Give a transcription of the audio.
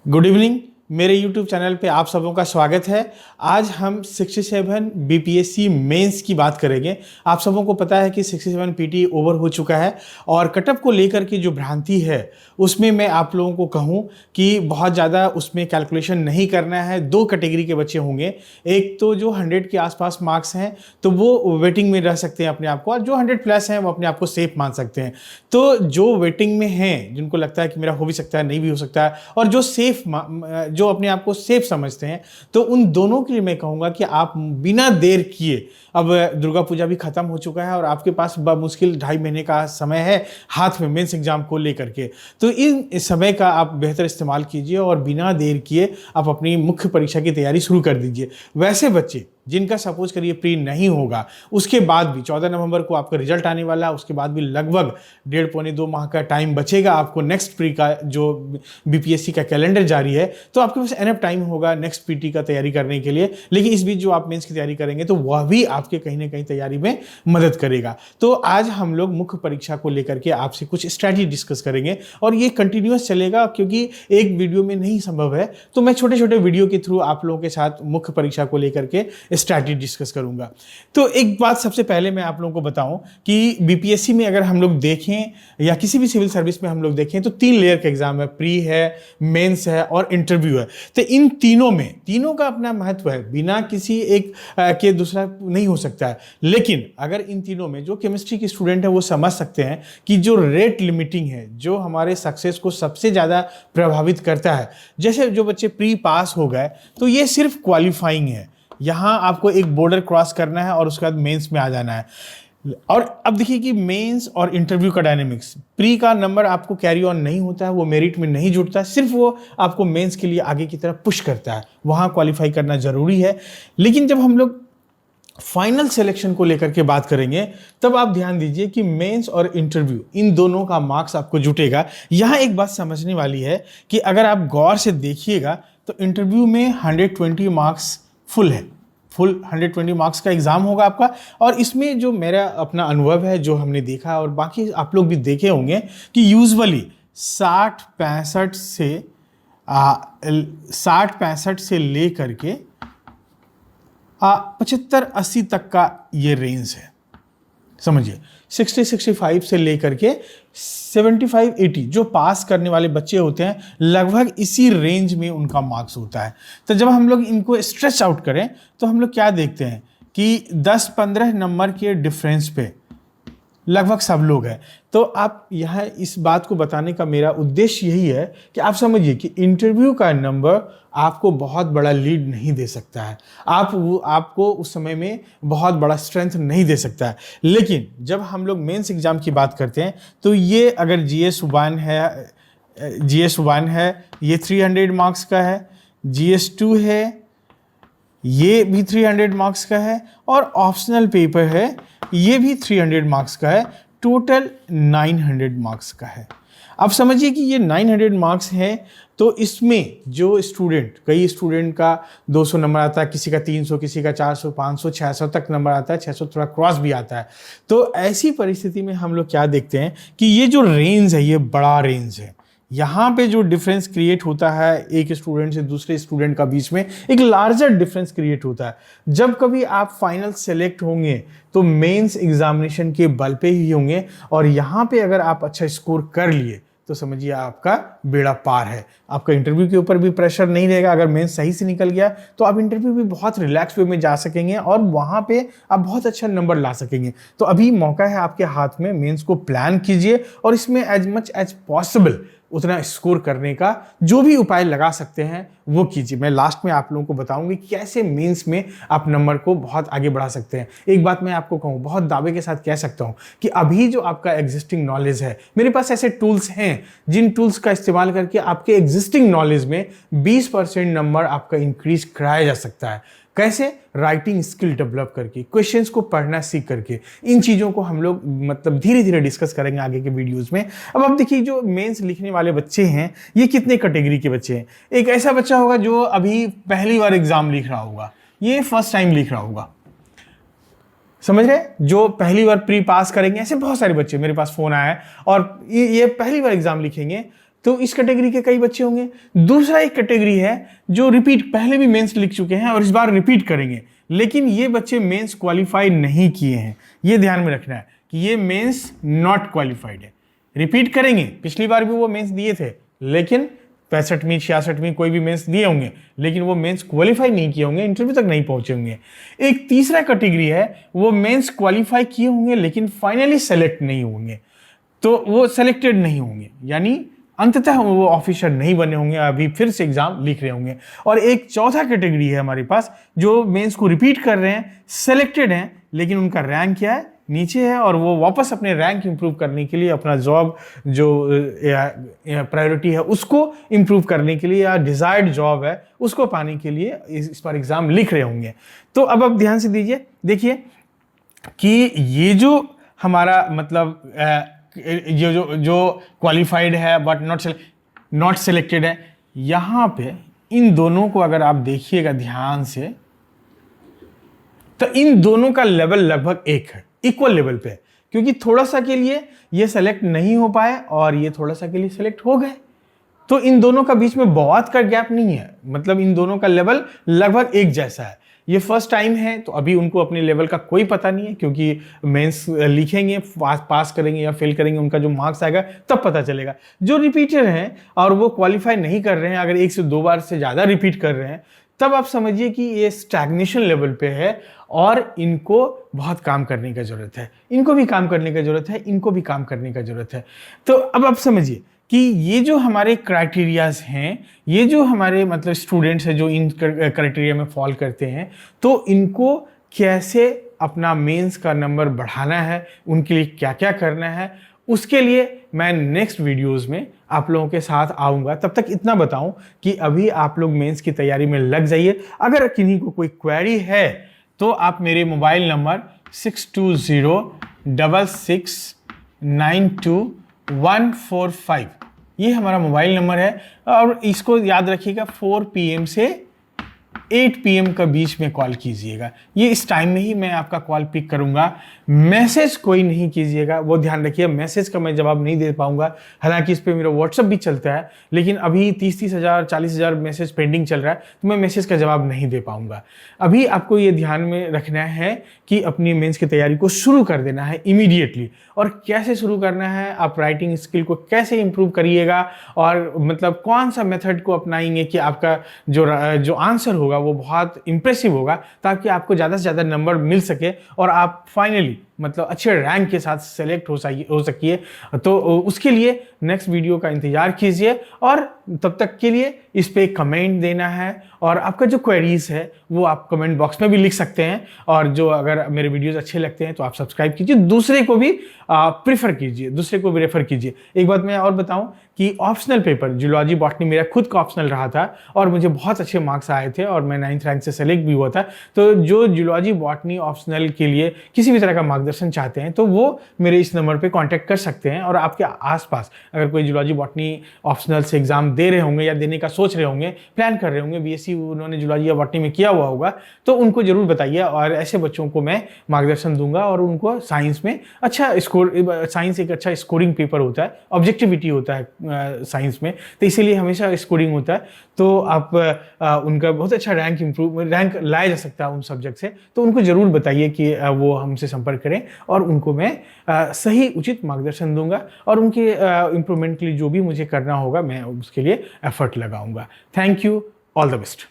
Good evening. मेरे YouTube channel पे आप सबों का स्वागत है। आज हम 67 BPSC मेंस की बात करेंगे। आप सबों को पता है कि 67 PT ओवर हो चुका है और कटअप को लेकर के जो भ्रांति है उसमें मैं आप लोगों को कहूँ कि बहुत ज़्यादा उसमें कैलकुलेशन नहीं करना है। दो कैटेगरी के बच्चे होंगे, एक तो जो 100 के आसपास मार्क्स हैं तो वो वेटिंग में रह सकते हैं अपने आप को, और जो 100 प्लस हैं वो अपने आप को सेफ मान सकते हैं। तो जो वेटिंग में हैं, जिनको लगता है कि मेरा हो भी सकता है, नहीं भी हो सकता है, और जो सेफ जो अपने आप को सेफ समझते हैं, तो उन दोनों के लिए मैं कहूँगा कि आप बिना देर किए, अब दुर्गा पूजा भी खत्म हो चुका है और आपके पास मुश्किल 2.5 महीने का समय है हाथ में मेंस एग्जाम को लेकर के, तो इन समय का आप बेहतर इस्तेमाल कीजिए और बिना देर किए आप अपनी मुख्य परीक्षा की तैयारी शुरू कर दीजिए। वैसे बच्चे जिनका सपोज करिए प्री नहीं होगा, उसके बाद भी 14 नवंबर को आपका रिजल्ट आने वाला है, उसके बाद भी लगभग 1.5-2 माह का टाइम बचेगा आपको नेक्स्ट प्री का, जो BPSC का कैलेंडर जारी है, तो आपके पास एनफ टाइम होगा नेक्स्ट PT का तैयारी करने के लिए। लेकिन इस बीच जो आप मेंस की तैयारी करेंगे तो वह भी आपके कहीं ना कहीं तैयारी में मदद करेगा। तो आज हम लोग मुख्य परीक्षा को लेकर के आपसे कुछ स्ट्रैटेजी डिस्कस करेंगे और ये कंटिन्यूअस चलेगा, क्योंकि एक वीडियो में नहीं संभव है, तो मैं छोटे छोटे वीडियो के थ्रू आप लोगों के साथ मुख्य परीक्षा को लेकर के स्ट्रैटेजी डिस्कस करूंगा। तो एक बात सबसे पहले मैं आप लोगों को बताऊं कि BPSC में अगर हम लोग देखें या किसी भी सिविल सर्विस में हम लोग देखें तो 3 लेयर का एग्जाम है, प्री है, मेंस है और इंटरव्यू है। तो इन तीनों का अपना महत्व है, बिना किसी एक के दूसरा नहीं हो सकता है। लेकिन अगर इन तीनों में जो केमिस्ट्री के स्टूडेंट है वो समझ सकते हैं कि जो रेट लिमिटिंग है, जो हमारे सक्सेस को सबसे ज्यादा प्रभावित करता है, जैसे जो बच्चे प्री पास हो गए तो ये सिर्फ क्वालिफाइंग है, यहां आपको एक बॉर्डर क्रॉस करना है और उसके बाद मेंस में आ जाना है। और अब देखिए कि मेंस और इंटरव्यू का डायनेमिक्स, प्री का नंबर आपको कैरी ऑन नहीं होता है, वो मेरिट में नहीं जुड़ता, सिर्फ वो आपको मेंस के लिए आगे की तरफ पुश करता है, वहां क्वालिफाई करना जरूरी है। लेकिन जब हम लोग फाइनल सिलेक्शन को लेकर के बात करेंगे तब आप ध्यान दीजिए कि मेंस और इंटरव्यू इन दोनों का मार्क्स आपको जुटेगा। यहां एक बात समझने वाली है कि अगर आप गौर से देखिएगा तो इंटरव्यू में 120 मार्क्स फुल 120 मार्क्स का एग्जाम होगा आपका। और इसमें जो मेरा अपना अनुभव है, जो हमने देखा और बाकी आप लोग भी देखे होंगे कि यूजुअली 60-65 से ले करके 75-80 तक का ये रेंज है, समझिए। 60-65 से लेकर के 75-80 जो पास करने वाले बच्चे होते हैं, लगभग इसी रेंज में उनका मार्क्स होता है। तो जब हम लोग इनको स्ट्रेच आउट करें तो हम लोग क्या देखते हैं कि 10-15 नंबर के डिफरेंस पे लगभग सब लोग हैं। तो आप यहाँ इस बात को बताने का मेरा उद्देश्य यही है कि आप समझिए कि इंटरव्यू का नंबर आपको बहुत बड़ा लीड नहीं दे सकता है, आपको उस समय में बहुत बड़ा स्ट्रेंथ नहीं दे सकता है। लेकिन जब हम लोग मेंस एग्जाम की बात करते हैं तो ये अगर GS1 है ये 300 मार्क्स का है, GS2 है ये भी 300 मार्क्स का है, और ऑप्शनल पेपर है ये भी 300 मार्क्स का है, टोटल 900 मार्क्स का है। अब समझिए कि ये 900 मार्क्स है, तो इसमें जो स्टूडेंट, कई स्टूडेंट का 200 नंबर आता है, किसी का 300, किसी का 400, 500, 600 तक नंबर आता है, 600 थोड़ा क्रॉस भी आता है। तो ऐसी परिस्थिति में हम लोग क्या देखते हैं कि ये जो रेंज है ये बड़ा रेंज है। यहाँ पे जो डिफरेंस क्रिएट होता है एक स्टूडेंट से दूसरे स्टूडेंट का बीच में, एक लार्जर डिफरेंस क्रिएट होता है। जब कभी आप फाइनल सेलेक्ट होंगे तो मेंस एग्जामिनेशन के बल पे ही होंगे, और यहाँ पे अगर आप अच्छा स्कोर कर लिए तो समझिए आपका बेड़ा पार है। आपका इंटरव्यू के ऊपर भी प्रेशर नहीं रहेगा। अगर मेंस सही से निकल गया तो आप इंटरव्यू भी बहुत रिलैक्स वे में जा सकेंगे और वहाँ पे आप बहुत अच्छा नंबर ला सकेंगे। तो अभी मौका है आपके हाथ में, मेंस को प्लान कीजिए और इसमें एज मच एज पॉसिबल उतना स्कोर करने का जो भी उपाय लगा सकते हैं वो कीजिए। मैं लास्ट में आप लोगों को बताऊंगी कैसे मेंस में आप नंबर को बहुत आगे बढ़ा सकते हैं। एक बात मैं आपको कहूँ, बहुत दावे के साथ कह सकता हूँ कि अभी जो आपका एग्जिस्टिंग नॉलेज है, मेरे पास ऐसे टूल्स हैं जिन टूल्स का इस्तेमाल करके आपके एग्जिस्टिंग नॉलेज में 20% नंबर आपका इंक्रीज कराया जा सकता है। कैसे? राइटिंग स्किल डेवलप करके, क्वेश्चंस को पढ़ना सीख करके। इन चीज़ों को हम लोग मतलब धीरे धीरे डिस्कस करेंगे आगे के वीडियोस में। अब आप देखिए जो मेंस लिखने वाले बच्चे हैं ये कितने कैटेगरी के बच्चे हैं। एक ऐसा बच्चा होगा जो अभी पहली बार एग्जाम लिख रहा होगा, ये फर्स्ट टाइम लिख रहा होगा, समझ रहे? जो पहली बार प्री पास करेंगे, ऐसे बहुत सारे बच्चे, मेरे पास फोन आया है और ये पहली बार एग्जाम लिखेंगे। तो इस कैटेगरी के कई बच्चे होंगे। दूसरा एक कैटेगरी है जो रिपीट, पहले भी मेंस लिख चुके हैं और इस बार रिपीट करेंगे, लेकिन ये बच्चे मेंस क्वालिफाई नहीं किए हैं। ये ध्यान में रखना है कि ये मेंस नॉट क्वालिफाइड है। रिपीट करेंगे, पिछली बार भी वो मेंस दिए थे, लेकिन 65वीं 66वीं कोई भी मेंस दिए होंगे, लेकिन वो मेंस क्वालिफाई नहीं किए होंगे, इंटरव्यू तक नहीं पहुंचे होंगे। एक तीसरा कैटेगरी है, वो मेंस क्वालिफाई किए होंगे लेकिन फाइनली सेलेक्ट नहीं होंगे, तो वो सेलेक्टेड नहीं होंगे, यानी अंततः वो ऑफिसर नहीं बने होंगे, अभी फिर से एग्जाम लिख रहे होंगे। और एक चौथा कैटेगरी है हमारे पास, जो मेंस को रिपीट कर रहे हैं, सेलेक्टेड हैं, लेकिन उनका रैंक क्या है, नीचे है, और वो वापस अपने रैंक इंप्रूव करने के लिए, अपना जॉब जो प्रायोरिटी है उसको इंप्रूव करने के लिए, या डिजायर्ड जॉब है उसको पाने के लिए इस पर एग्जाम लिख रहे होंगे। तो अब आप ध्यान से देखिए कि ये जो हमारा मतलब जो क्वालिफाइड है बट नॉट सेलेक्टेड है, यहाँ पे इन दोनों को अगर आप देखिएगा ध्यान से, तो इन दोनों का लेवल लगभग एक है, इक्वल लेवल पे है, क्योंकि थोड़ा सा के लिए ये सेलेक्ट नहीं हो पाए और ये थोड़ा सा के लिए सेलेक्ट हो गए। तो इन दोनों का बीच में बहुत का गैप नहीं है, मतलब इन दोनों का लेवल लगभग एक जैसा है। ये फर्स्ट टाइम है तो अभी उनको अपने लेवल का कोई पता नहीं है, क्योंकि मेंस लिखेंगे, पास करेंगे या फेल करेंगे, उनका जो मार्क्स आएगा तब पता चलेगा। जो रिपीटर हैं और वो क्वालिफाई नहीं कर रहे हैं, अगर 1 से 2 बार से ज़्यादा रिपीट कर रहे हैं, तब आप समझिए कि ये स्टैग्नेशन लेवल पे है और इनको बहुत काम करने की ज़रूरत है। इनको भी काम करने की ज़रूरत है, इनको भी काम करने की ज़रूरत है। तो अब आप समझिए कि ये जो हमारे क्राइटेरियाज हैं, ये जो हमारे मतलब स्टूडेंट्स हैं जो इन क्राइटेरिया में फॉल करते हैं, तो इनको कैसे अपना मेंस का नंबर बढ़ाना है, उनके लिए क्या क्या करना है, उसके लिए मैं नेक्स्ट वीडियोस में आप लोगों के साथ आऊँगा। तब तक इतना बताऊं कि अभी आप लोग मेंस की तैयारी में लग जाइए। अगर किन्हीं को कोई क्वेरी है तो आप मेरे मोबाइल नंबर 6206692145, ये हमारा मोबाइल नंबर है, और इसको याद रखिएगा 4 PM से 8 PM का बीच में कॉल कीजिएगा। ये इस टाइम में ही मैं आपका कॉल पिक करूंगा। मैसेज कोई नहीं कीजिएगा, वो ध्यान रखिए, मैसेज का मैं जवाब नहीं दे पाऊंगा। हालांकि इस पे मेरा व्हाट्सअप भी चलता है, लेकिन अभी 30 हज़ार 40 हज़ार मैसेज पेंडिंग चल रहा है, तो मैं मैसेज का जवाब नहीं दे पाऊंगा। अभी आपको ये ध्यान में रखना है कि अपनी मेंस की तैयारी को शुरू कर देना है इमीडिएटली। और कैसे शुरू करना है, आप राइटिंग स्किल को कैसे इंप्रूव करिएगा, और मतलब कौन सा मेथड को अपनाएंगे कि आपका जो आंसर होगा वो बहुत इंप्रेसिव होगा, ताकि आपको ज़्यादा से ज़्यादा नंबर मिल सके और आप फाइनली मतलब अच्छे रैंक के साथ सेलेक्ट हो सकिए। तो उसके लिए नेक्स्ट वीडियो का इंतजार कीजिए, और तब तक के लिए इस पे कमेंट देना है, और आपका जो क्वेरीज है वो आप कमेंट बॉक्स में भी लिख सकते हैं। और जो अगर मेरे वीडियोस अच्छे लगते हैं तो आप सब्सक्राइब कीजिए, दूसरे को भी प्रीफर कीजिए, दूसरे को भी रेफर कीजिए। एक बात मैं और बताऊं कि ऑप्शनल पेपर जूलॉजी बॉटनी मेरा खुद का ऑप्शनल रहा था और मुझे बहुत अच्छे मार्क्स आए थे और मैं 9th रैंक से सेलेक्ट भी हुआ था। तो जो जूलॉजी बॉटनी ऑप्शनल के लिए किसी भी तरह का मार्गदर्शन चाहते हैं तो वो मेरे इस नंबर पे कांटेक्ट कर सकते हैं। और आपके आसपास अगर कोई जूलॉजी बॉटनी ऑप्शनल से एग्जाम दे रहे होंगे या देने का सोच रहे होंगे, प्लान कर रहे होंगे, बीएससी उन्होंने जूलॉजी या बॉटनी में किया हुआ होगा, तो उनको जरूर बताइए। और ऐसे बच्चों को मैं मार्गदर्शन दूंगा और उनको साइंस में अच्छा स्कोर, साइंस एक अच्छा स्कोरिंग पेपर होता है, ऑब्जेक्टिविटी होता है साइंस में, तो इसीलिए हमेशा स्कोरिंग होता है। तो आप उनका बहुत अच्छा रैंक लाया जा सकता है उन सब्जेक्ट से, तो उनको जरूर बताइए कि वो हमसे संपर्क करें और उनको मैं सही उचित मार्गदर्शन दूंगा, और उनके इम्प्रूवमेंट के लिए जो भी मुझे करना होगा मैं उसके लिए एफर्ट लगाऊंगा। Thank you, all the best.